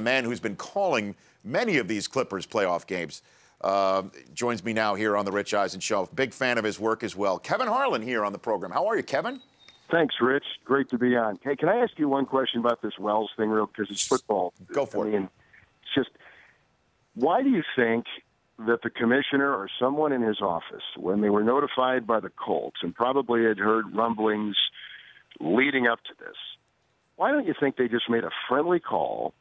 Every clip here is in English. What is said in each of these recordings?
the man who's been calling many of these Clippers playoff games, joins me now here on the Rich Eisen Show. Big fan of his work as well. Kevin Harlan here on the program. How are you, Kevin? Thanks, Rich. Great to be on. Hey, can I ask you one question about this Wells thing, real? Because it's football. Go for it. It's just, why do you think that the commissioner or someone in his office, when they were notified by the Colts and probably had heard rumblings leading up to this, why don't you think they just made a friendly call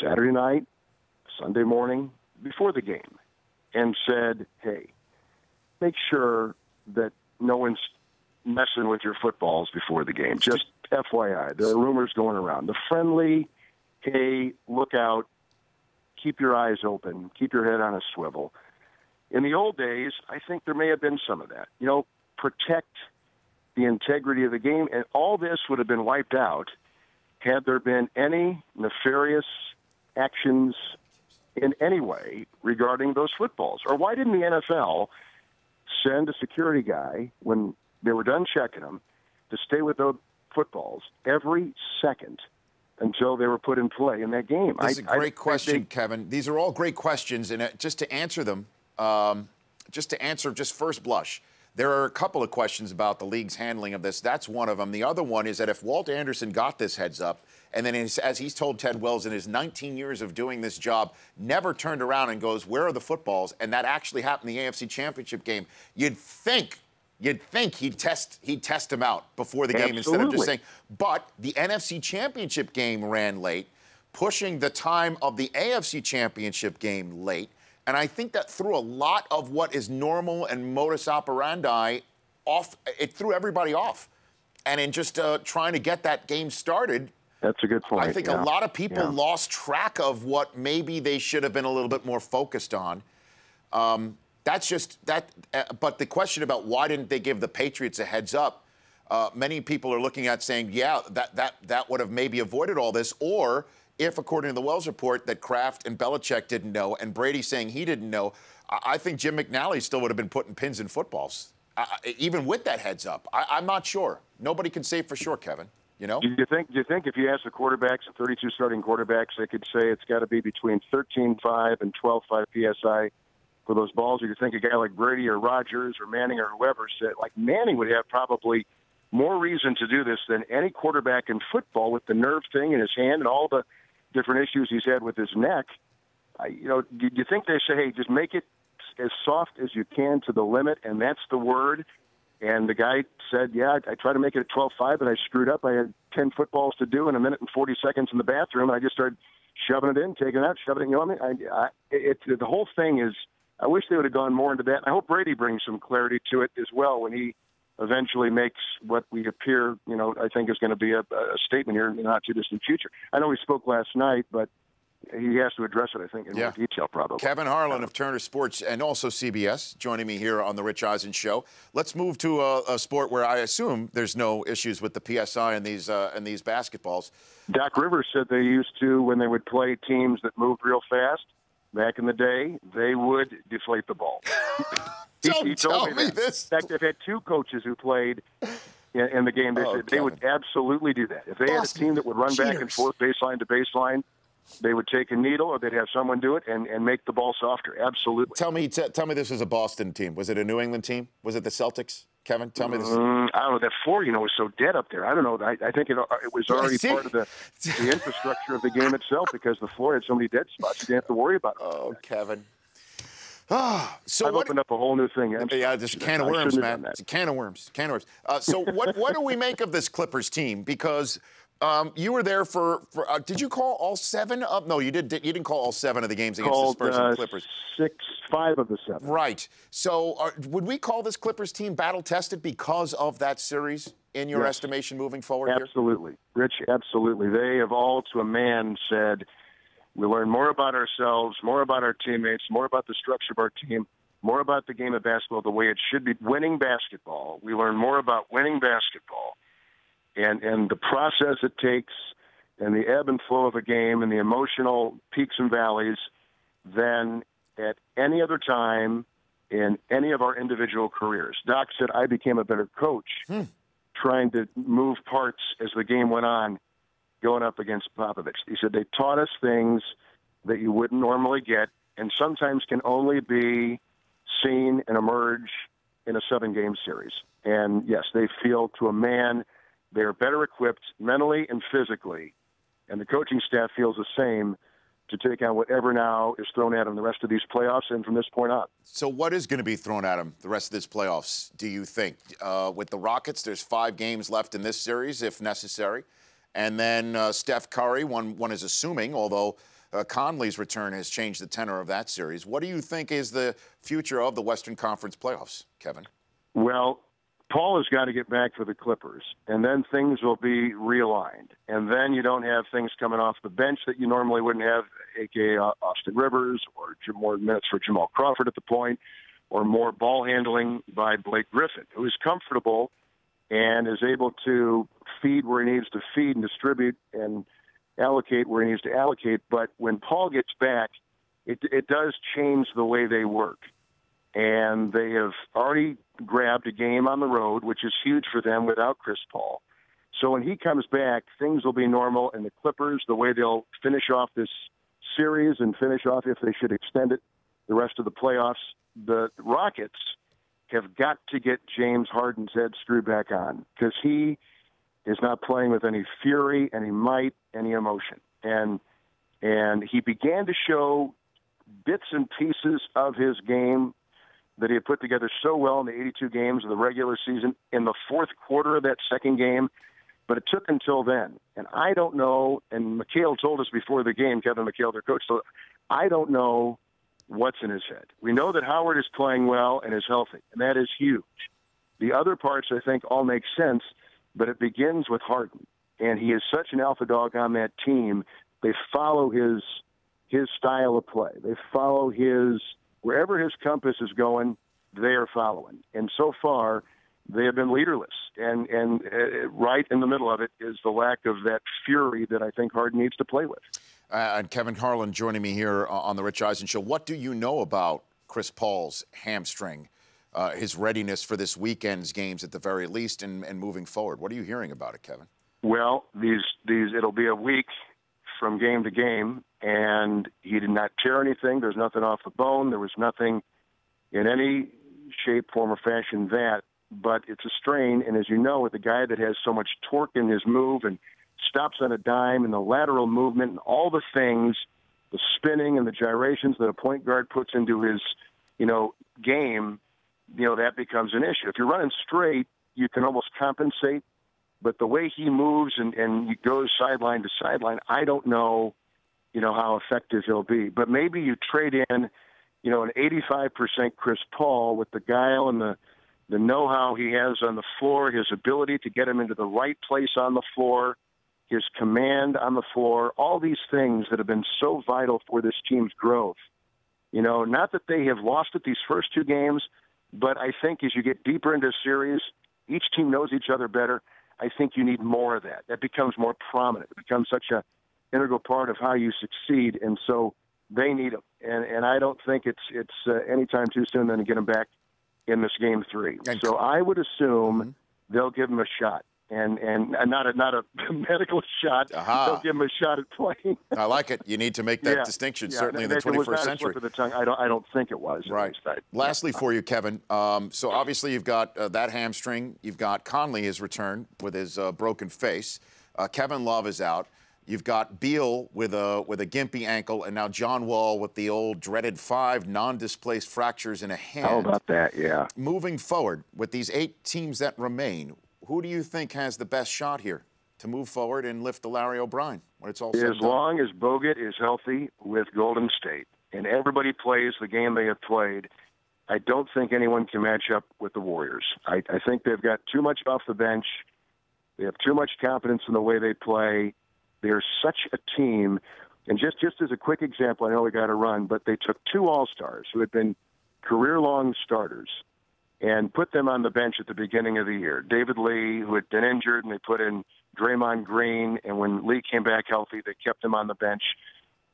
Saturday night, Sunday morning, before the game, and said, hey, make sure that no one's messing with your footballs before the game. Just FYI, there are rumors going around. The friendly, hey, look out, keep your eyes open, keep your head on a swivel. In the old days, I think there may have been some of that. You know, protect the integrity of the game, and all this would have been wiped out had there been any nefarious actions in any way regarding those footballs. Or why didn't the NFL send a security guy when they were done checking them to stay with those footballs every second until they were put in play in that game? This is a great question, Kevin. These are all great questions, and just to answer them, just first blush, there are a couple of questions about the league's handling of this. That's one of them. The other one is that if Walt Anderson got this heads up, and then as he's told Ted Wells in his 19 years of doing this job, never turned around and goes, where are the footballs? And that actually happened in the AFC Championship game. You'd think he'd test him out before the game instead of just saying. But the NFC Championship game ran late, pushing the time of the AFC Championship game late. And I think that threw a lot of what is normal and modus operandi off. It threw everybody off. And in just trying to get that game started, that's a good point. I think a lot of people lost track of what maybe they should have been a little bit more focused on. That's just that. But the question about why didn't they give the Patriots a heads up? Many people are looking at saying, yeah, that would have maybe avoided all this. Or if, according to the Wells report, that Kraft and Belichick didn't know, and Brady saying he didn't know, I think Jim McNally still would have been putting pins in footballs, even with that heads up. I'm not sure. Nobody can say for sure, Kevin. You know? Do you think if you ask the quarterbacks, the 32 starting quarterbacks, they could say it's got to be between 13.5 and 12.5 PSI for those balls? Or you think a guy like Brady or Rodgers or Manning or whoever said, like Manning would have probably more reason to do this than any quarterback in football with the nerve thing in his hand and all the different issues he's had with his neck. Do you think they say, hey, just make it as soft as you can to the limit, and that's the word? And the guy said, yeah, I tried to make it at 12.5, but I screwed up. I had 10 footballs to do in a minute and 40 seconds in the bathroom, and I just started shoving it in, taking it out, shoving it in. You know what I mean? The whole thing is, I wish they would have gone more into that. I hope Brady brings some clarity to it as well when he eventually makes what we appear, I think is going to be a statement here in the not-too-distant future. I know he spoke last night, but he has to address it, I think, in more detail, probably. Kevin Harlan of Turner Sports and also CBS joining me here on the Rich Eisen Show. Let's move to a sport where I assume there's no issues with the PSI in these basketballs. Doc Rivers said they used to, when they would play teams that moved real fast, back in the day, they would deflate the ball. Don't tell me this. In fact, they've had two coaches who played in the game. They said they would absolutely do that. If they had a team that would run back and forth baseline to baseline, they would take a needle or they'd have someone do it and make the ball softer. Absolutely. Tell me this was a Boston team. Was it a New England team? Was it the Celtics? Kevin, tell me this. I don't know. That floor, was so dead up there. I don't know. I think it was already part of the infrastructure of the game itself because the floor had so many dead spots. You didn't have to worry about it. Oh, Kevin. So I've opened up a whole new thing. Just a can of worms, man. It's a can of worms. So what do we make of this Clippers team? Because you were there for did you call all 7 of? No, you didn't call all 7 of the games against the Spurs and Clippers. 5 of the 7. Right. So would we call this Clippers team battle-tested because of that series, in your estimation, moving forward here? Absolutely. Rich, absolutely. They have all, to a man, said, we learn more about ourselves, more about our teammates, more about the structure of our team, more about the game of basketball the way it should be. Winning basketball. We learn more about winning basketball and the process it takes and the ebb and flow of a game and the emotional peaks and valleys than at any other time in any of our individual careers. Doc said, I became a better coach trying to move parts as the game went on going up against Popovich. He said they taught us things that you wouldn't normally get and sometimes can only be seen and emerge in a 7-game series. And, yes, they feel to a man they are better equipped mentally and physically, and the coaching staff feels the same to take on whatever now is thrown at them the rest of these playoffs and from this point on. So what is going to be thrown at them the rest of this playoffs, do you think? With the Rockets, there's 5 games left in this series, if necessary. And then Steph Curry, one is assuming, although Conley's return has changed the tenor of that series. What do you think is the future of the Western Conference playoffs, Kevin? Well, Paul has got to get back for the Clippers, and then things will be realigned. And then you don't have things coming off the bench that you normally wouldn't have, a.k.a. Austin Rivers, or more minutes for Jamal Crawford at the point, or more ball handling by Blake Griffin, who is comfortable and is able to feed where he needs to feed and distribute and allocate where he needs to allocate. But when Paul gets back, it does change the way they work. And they have already grabbed a game on the road, which is huge for them without Chris Paul. So when he comes back, things will be normal. And the Clippers, the way they'll finish off this series and finish off, if they should extend it, the rest of the playoffs, the Rockets have got to get James Harden's head screwed back on, because he is not playing with any fury, any might, any emotion. And he began to show bits and pieces of his game that he had put together so well in the 82 games of the regular season in the fourth quarter of that second game, but it took until then. And I don't know, and McHale told us before the game, Kevin McHale, their coach, so I don't know what's in his head. We know that Howard is playing well and is healthy, and that is huge. The other parts, I think, all make sense, but it begins with Harden. And he is such an alpha dog on that team. They follow his style of play. They follow wherever his compass is going, they are following. And so far, they have been leaderless. And right in the middle of it is the lack of that fury that I think Harden needs to play with. And Kevin Harlan joining me here on the Rich Eisen Show. What do you know about Chris Paul's hamstring, his readiness for this weekend's games at the very least, and moving forward? What are you hearing about it, Kevin? Well, it'll be a week from game to game, and he did not tear anything. There's nothing off the bone. There was nothing in any shape, form, or fashion but it's a strain. And as you know, with a guy that has so much torque in his move and stops on a dime and the lateral movement and all the things, the spinning and the gyrations that a point guard puts into his, game, that becomes an issue. If you're running straight, you can almost compensate. But the way he moves and he goes sideline to sideline, I don't know, how effective he'll be. But maybe you trade in, an 85% Chris Paul with the guile and the know-how he has on the floor, his ability to get him into the right place on the floor, his command on the floor, all these things that have been so vital for this team's growth. Not that they have lost it these first 2 games, but I think as you get deeper into a series, each team knows each other better. I think you need more of that. That becomes more prominent. It becomes such an integral part of how you succeed, and so they need them. And I don't think it's any time too soon then to get them back in this game 3. So I would assume they'll give them a shot, and not a medical shot. They'll give them a shot at playing. I like it. You need to make that distinction, certainly in the 21st century. Slip of the tongue. I don't think it was. Right. Lastly for you, Kevin, so obviously you've got that hamstring. You've got Conley has returned with his broken face. Kevin Love is out. You've got Beal with a gimpy ankle, and now John Wall with the old dreaded 5 non-displaced fractures in a hand. How about that? Yeah. Moving forward, with these 8 teams that remain, who do you think has the best shot here to move forward and lift the Larry O'Brien when it's all said and done? As long as Bogut is healthy with Golden State and everybody plays the game they have played, I don't think anyone can match up with the Warriors. I think they've got too much off the bench. They have too much confidence in the way they play. They're such a team. And just as a quick example, I know we got to run, but they took 2 All-Stars who had been career-long starters and put them on the bench at the beginning of the year. David Lee, who had been injured, and they put in Draymond Green, and when Lee came back healthy, they kept him on the bench,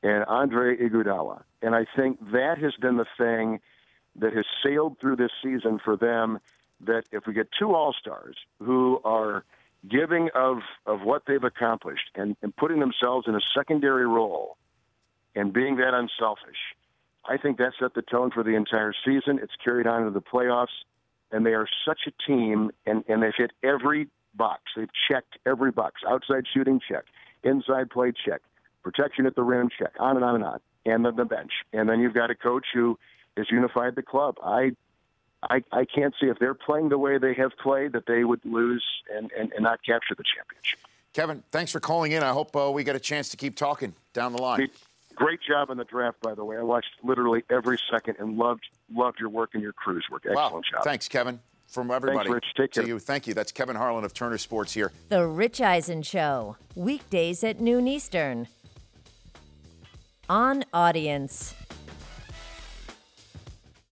and Andre Iguodala. And I think that has been the thing that has sailed through this season for them, that if we get 2 All-Stars who are giving of what they've accomplished and putting themselves in a secondary role and being that unselfish, I think that set the tone for the entire season. It's carried on into the playoffs, and they are such a team, and they've hit every box. They've checked every box. Outside shooting, check. Inside play, check. Protection at the rim, check. On and on and on. And then the bench. And then you've got a coach who has unified the club. I can't see if they're playing the way they have played that they would lose and not capture the championship. Kevin, thanks for calling in. I hope we get a chance to keep talking down the line. Great job in the draft, by the way. I watched literally every second and loved your work and your crew's work. Excellent job. Thanks, Kevin. From everybody. Thanks, Rich. Take care. To you. Thank you. That's Kevin Harlan of Turner Sports here. The Rich Eisen Show, weekdays at noon Eastern. On Audience.